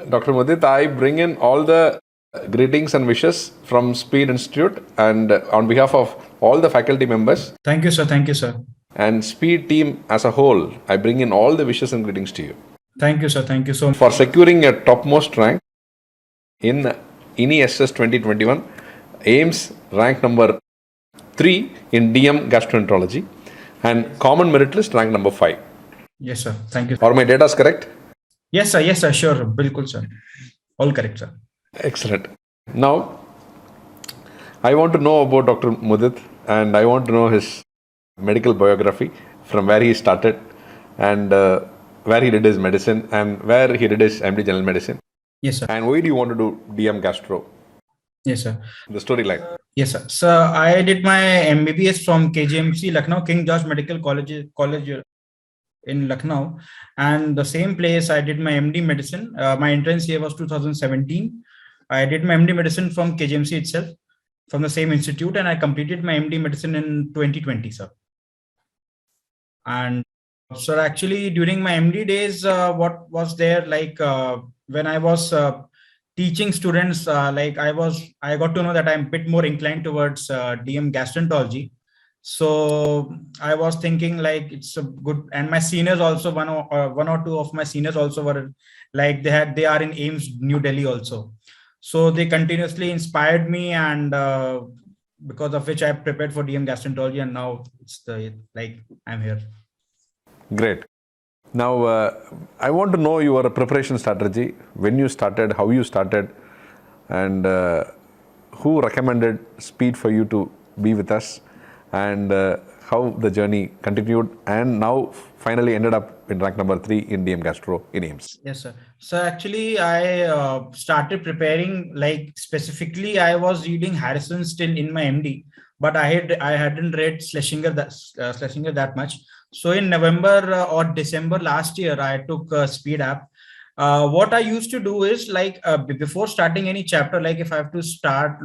Dr. Mudit, I bring in all the greetings and wishes from Speed Institute and on behalf of all the faculty members Thank you, sir. Thank you, sir. and Speed team as a whole. I bring in all the wishes and greetings to you Thank you, sir. Thank you so much. for securing a topmost rank in NESS 2021. AIIMS rank number 3 in DM Gastroenterology and Common Merit List rank number 5. Yes, sir. Thank you. Are my data is correct? Yes, sir. Yes, sir. Sure. Bilkul, sir. All correct, sir. Excellent. Now, I want to know about Dr. Mudit and I want to know his medical biography from where he started and where he did his medicine and where he did his MD General Medicine. Yes, sir. And why do you want to do DM Gastro? Yes, sir. The storyline. Yes, sir. So I did my MBBS from KGMC, Lucknow, King George Medical College in Lucknow. And the same place I did my MD medicine. My entrance year was 2017. I did my MD medicine from KGMC itself, from the same institute, and I completed my MD medicine in 2020, sir. And sir, actually during my MD days, what was there, like when I was teaching students, I got to know that I'm a bit more inclined towards DM gastroenterology. So I was thinking like it's a good, and my seniors also, one or two of my seniors also were like they are in AIIMS New Delhi also. So they continuously inspired me, and because of which I prepared for DM gastroenterology, and now it's I'm here. Great. Now, I want to know your preparation strategy, when you started, how you started, and who recommended Speed for you to be with us, and how the journey continued, and now finally ended up in rank number 3 in DM Gastro in AIIMS. Yes, sir. So actually, I started preparing, like specifically, I was reading Harrison still in my MD, but I hadn't read Schlesinger that much. So in November or December last year, I took Speed app. What I used to do is before starting any chapter, like if I have to start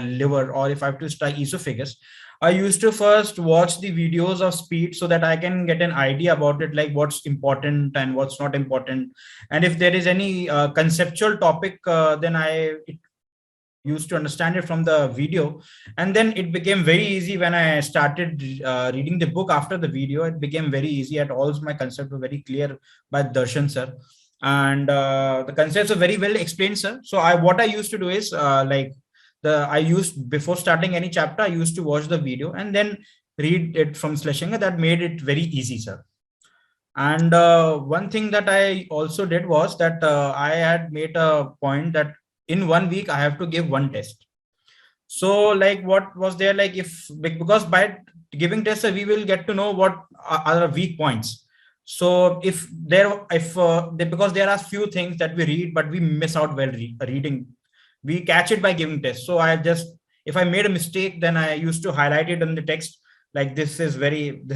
liver or if I have to start esophagus, I used to first watch the videos of Speed so that I can get an idea about it, like what's important and what's not important. And if there is any conceptual topic, then I used to understand it from the video. And then it became very easy when I started reading the book after the video. It became very easy, at all my concepts were very clear by Darshan sir, and the concepts are very well explained, sir. So what I used to do is I used, before starting any chapter, I used to watch the video and then read it from Schlesinger. That made it very easy, sir. And one thing that I also did was that I had made a point that in 1 week I have to give one test. So like what was there, like because by giving tests we will get to know what are the weak points. So because there are few things that we read but we miss out while reading, we catch it by giving tests. So if I made a mistake, then I used to highlight it in the text, like this is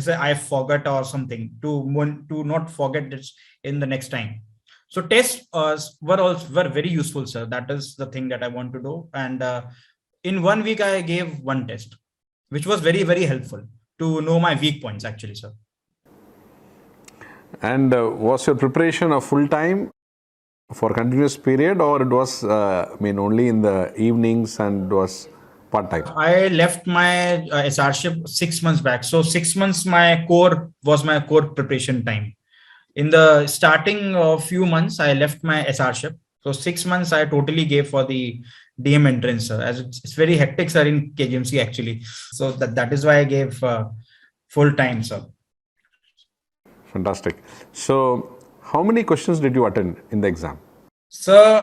I forgot or something, to not forget this in the next time. So tests were very useful, sir. That is the thing that I want to do. And in 1 week, I gave one test, which was very, very helpful to know my weak points, actually, sir. And was your preparation a full time for continuous period, or it was only in the evenings and it was part time? I left my SRship 6 months back. So 6 months was my core preparation time. In the starting few months, I left my SRship. So 6 months I totally gave for the DM entrance, sir, as it's very hectic, sir, in KGMC actually. So that is why I gave full time, sir. Fantastic. So how many questions did you attend in the exam? So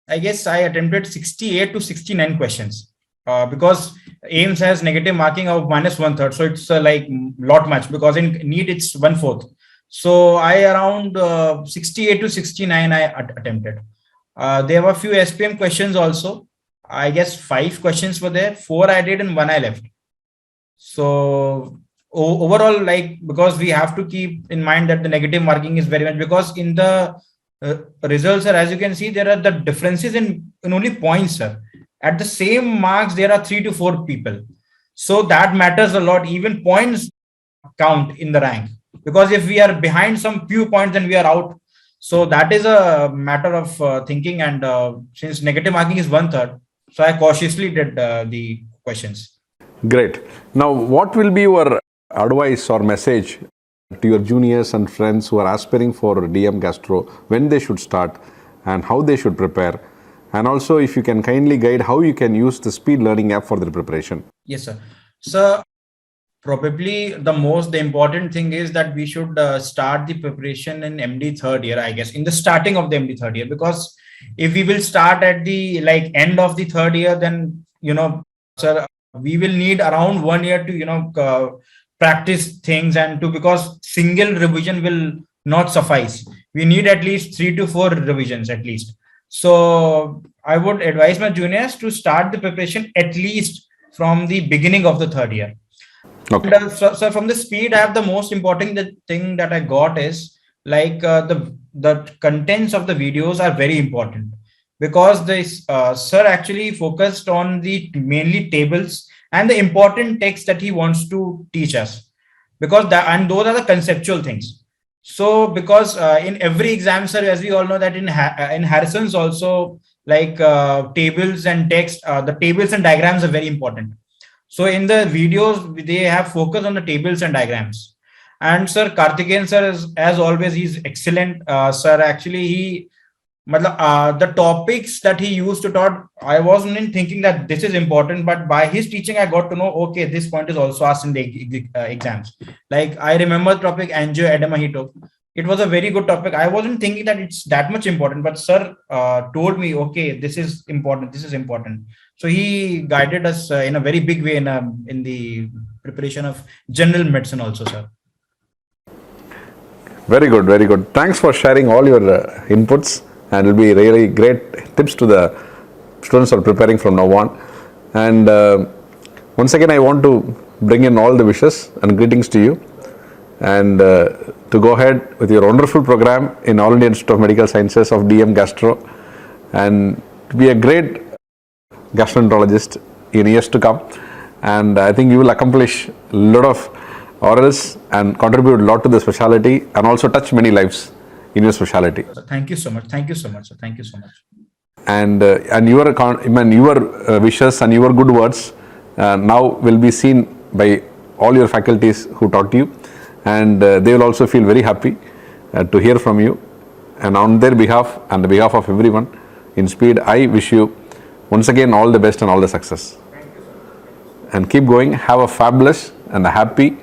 I guess I attempted 68 to 69 questions because AIIMS has negative marking of -1/3. So it's lot much, because in NEET it's 1/4. So I around 68 to 69 I attempted. There were a few SPM questions also. I guess 5 questions were there. 4 I did and 1 I left. So overall, because we have to keep in mind that the negative marking is very much, because in the results, sir, as you can see, there are the differences in only points, sir. At the same marks, there are 3 to 4 people. So that matters a lot. Even points count in the rank, because if we are behind some few points, then we are out. So that is a matter of thinking, and since negative marking is 1/3, so I cautiously did the questions. Great. Now, what will be your advice or message to your juniors and friends who are aspiring for DM Gastro, when they should start and how they should prepare? And also, if you can kindly guide how you can use the speed learning app for their preparation. Yes, sir. So probably the important thing is that we should start the preparation in MD third year, I guess, in the starting of the MD third year, because if we will start at the end of the third year, then sir, we will need around 1 year to practice things, and to, because single revision will not suffice. We need at least 3 to 4 revisions at least. So I would advise my juniors to start the preparation at least from the beginning of the third year. Okay. And, so from the speed, I have the most important thing that I got is the contents of the videos are very important, because this sir actually focused on the mainly tables and the important text that he wants to teach us, because and those are the conceptual things. So because in every exam, sir, as we all know that in Harrison's also, tables and text, the tables and diagrams are very important. So in the videos, they have focus on the tables and diagrams. And sir, Karthikeyan sir, is, as always, he's excellent. Sir, actually, the topics that he used to taught, I wasn't thinking that this is important, but by his teaching, I got to know, okay, this point is also asked in the exams. Like, I remember the topic angioedema he took. It was a very good topic. I wasn't thinking that it's that much important, but sir told me, okay, this is important. This is important. So he guided us in a very big way in the preparation of general medicine also, sir. Very good, very good. Thanks for sharing all your inputs, and it will be really great tips to the students who are preparing from now on. And once again, I want to bring in all the wishes and greetings to you, and to go ahead with your wonderful program in All India Institute of Medical Sciences of DM Gastro, and to be a great gastroenterologist in years to come. And I think you will accomplish a lot of orals and contribute a lot to the specialty, and also touch many lives in your specialty. Thank you so much. Thank you so much, sir. Thank you so much. And your wishes and your good words now will be seen by all your faculties who taught you, and they will also feel very happy to hear from you. And on their behalf and the behalf of everyone in Speed, I wish you once again all the best and all the success. And keep going. Have a fabulous and a happy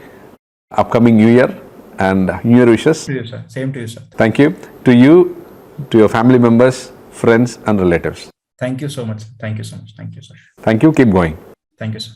upcoming New Year, and New Year wishes. To you, sir. Same to you, sir. Thank you. To you, to your family members, friends and relatives. Thank you so much. Thank you so much. Thank you, sir. Thank you. Keep going. Thank you, sir.